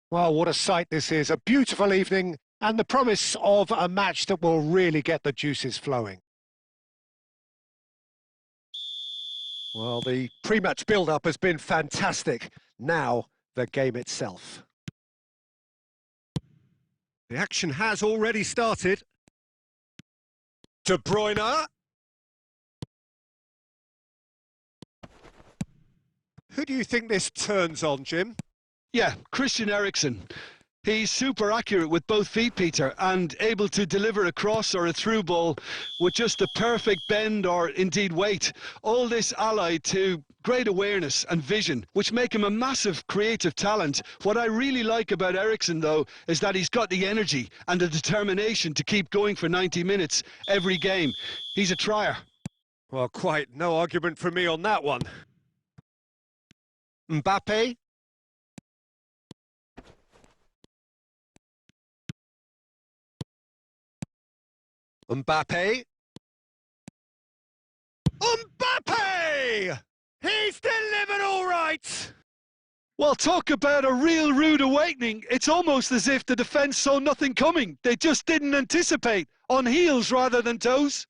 Well, what a sight this is. A beautiful evening and the promise of a match that will really get the juices flowing. Well, the pre-match build-up has been fantastic. Now, the game itself. The action has already started. De Bruyne. Who do you think this turns on, Jim? Yeah, Christian Eriksen. He's super accurate with both feet, Peter, and able to deliver a cross or a through ball with just the perfect bend or indeed weight. All this allied to great awareness and vision, which make him a massive creative talent. What I really like about Eriksen, though, is that he's got the energy and the determination to keep going for 90 minutes every game. He's a trier. Well, quite no argument from me on that one. Mbappe. Mbappe. Mbappe! He's delivered all right! Well, talk about a real rude awakening. It's almost as if the defence saw nothing coming. They just didn't anticipate, on heels rather than toes.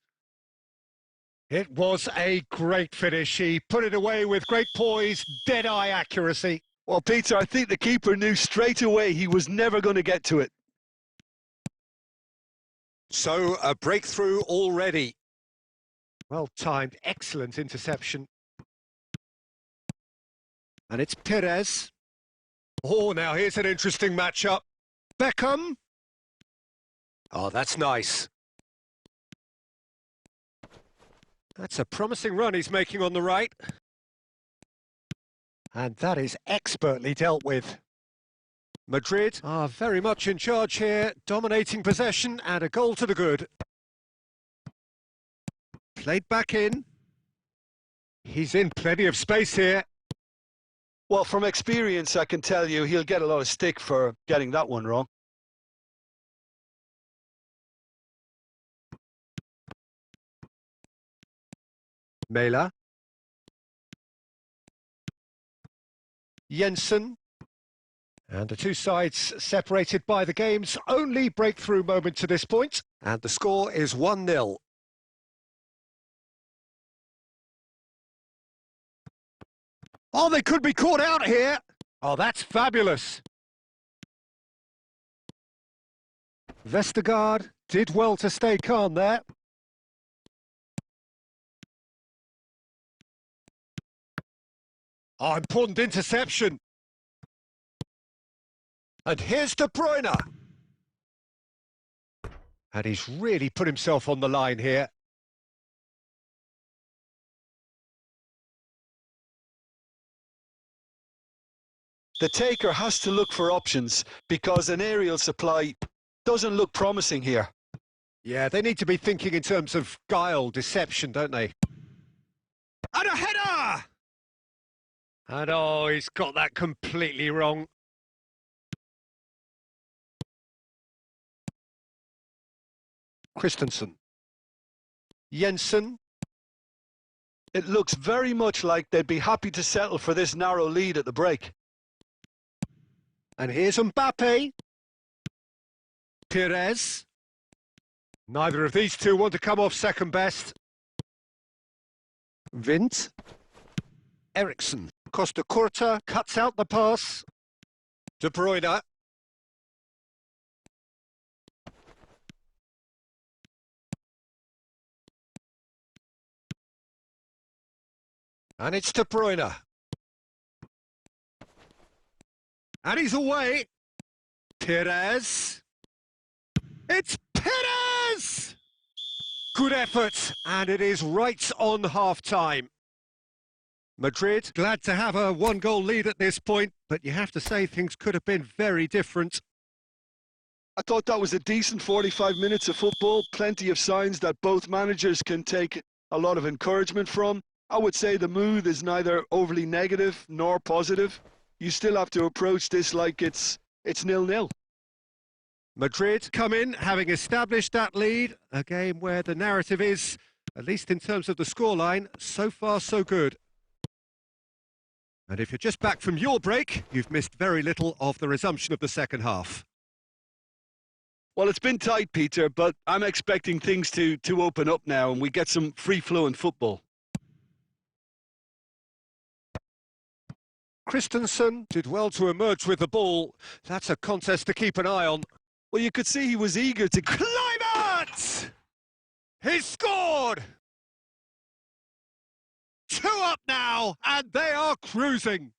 It was a great finish. He put it away with great poise, dead-eye accuracy. Well, Peter, I think the keeper knew straight away he was never going to get to it. So, a breakthrough already. Well timed, excellent interception. And it's Perez. Oh, now here's an interesting matchup. Beckham. Oh, that's nice. That's a promising run he's making on the right. And that is expertly dealt with. Madrid are very much in charge here, dominating possession and a goal to the good. Played back in. He's in plenty of space here. Well, from experience, I can tell you he'll get a lot of stick for getting that one wrong. Mela. Jensen. And the two sides separated by the game's only breakthrough moment to this point. And the score is 1-0. Oh, they could be caught out here. Oh, that's fabulous. Vestergaard did well to stay calm there. Oh, important interception. And here's De Bruyne. And he's really put himself on the line here. The taker has to look for options because an aerial supply doesn't look promising here. Yeah, they need to be thinking in terms of guile, deception, don't they? And a header! And oh, he's got that completely wrong. Christensen. Jensen. It looks very much like they'd be happy to settle for this narrow lead at the break. And here's Mbappe. Perez. Neither of these two want to come off second best. Vint. Eriksen. Costa Curta cuts out the pass. De Bruyne. And it's De Bruyne. And he's away. Perez. It's Perez! Good effort, and it is right on half-time. Madrid glad to have a one-goal lead at this point, but you have to say things could have been very different. I thought that was a decent 45 minutes of football. Plenty of signs that both managers can take a lot of encouragement from. I would say the mood is neither overly negative nor positive. You still have to approach this like it's 0-0. Madrid come in having established that lead, a game where the narrative is, at least in terms of the scoreline, so far so good. And if you're just back from your break, you've missed very little of the resumption of the second half. Well, it's been tight, Peter, but I'm expecting things to open up now and we get some free-flowing football. Christensen did well to emerge with the ball. That's a contest to keep an eye on. Well, you could see he was eager to... Climate! He's scored! 2 up now, and they are cruising.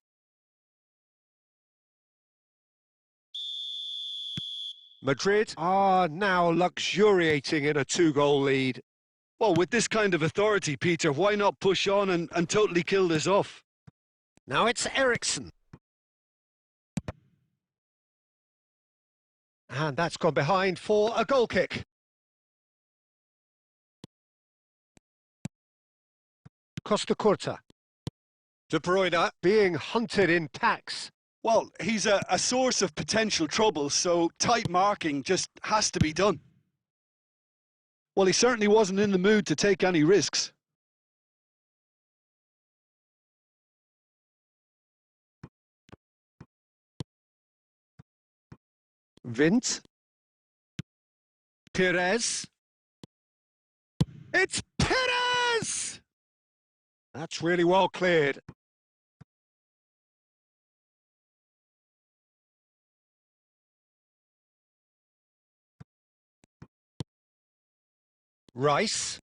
Madrid are now luxuriating in a 2-goal lead. Well, with this kind of authority, Peter, why not push on and totally kill this off? Now it's Ericsson. And that's gone behind for a goal kick. Costa Curta. De Bruyne being hunted in packs. Well, he's a source of potential trouble, so tight marking just has to be done. Well, he certainly wasn't in the mood to take any risks. Vint. Perez. It's Perez! That's really well cleared. Rice.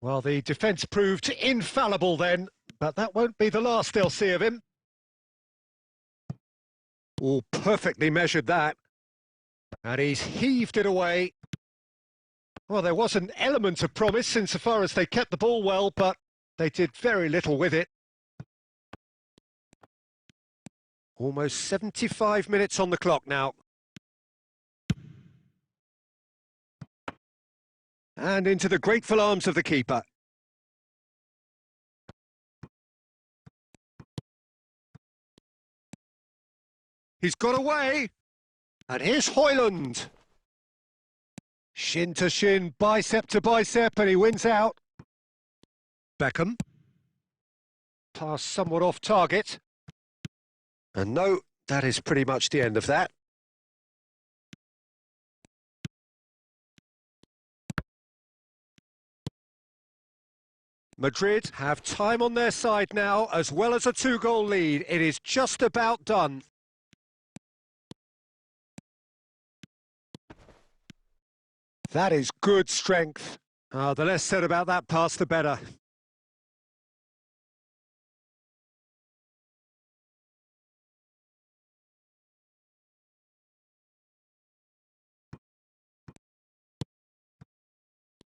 Well, the defence proved infallible then, but that won't be the last they'll see of him. Oh, perfectly measured that. And he's heaved it away. Well, there was an element of promise insofar as they kept the ball well, but they did very little with it. Almost 75 minutes on the clock now. And into the grateful arms of the keeper. He's got away. And here's Højlund. Shin to shin, bicep to bicep, and he wins out. Beckham. Pass somewhat off target. And no, that is pretty much the end of that. Madrid have time on their side now, as well as a 2-goal lead. It is just about done. That is good strength. The less said about that pass, the better.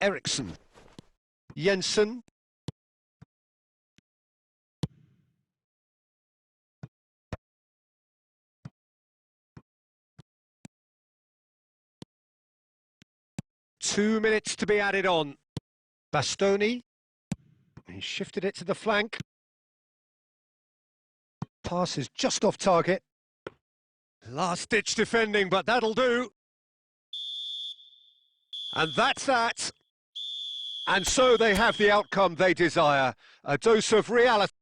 Ericsson. Jensen. Two minutes to be added on. Bastoni. He shifted it to the flank. Pass is just off target. Last-ditch defending, but that'll do. And that's that. And so they have the outcome they desire. A dose of reality.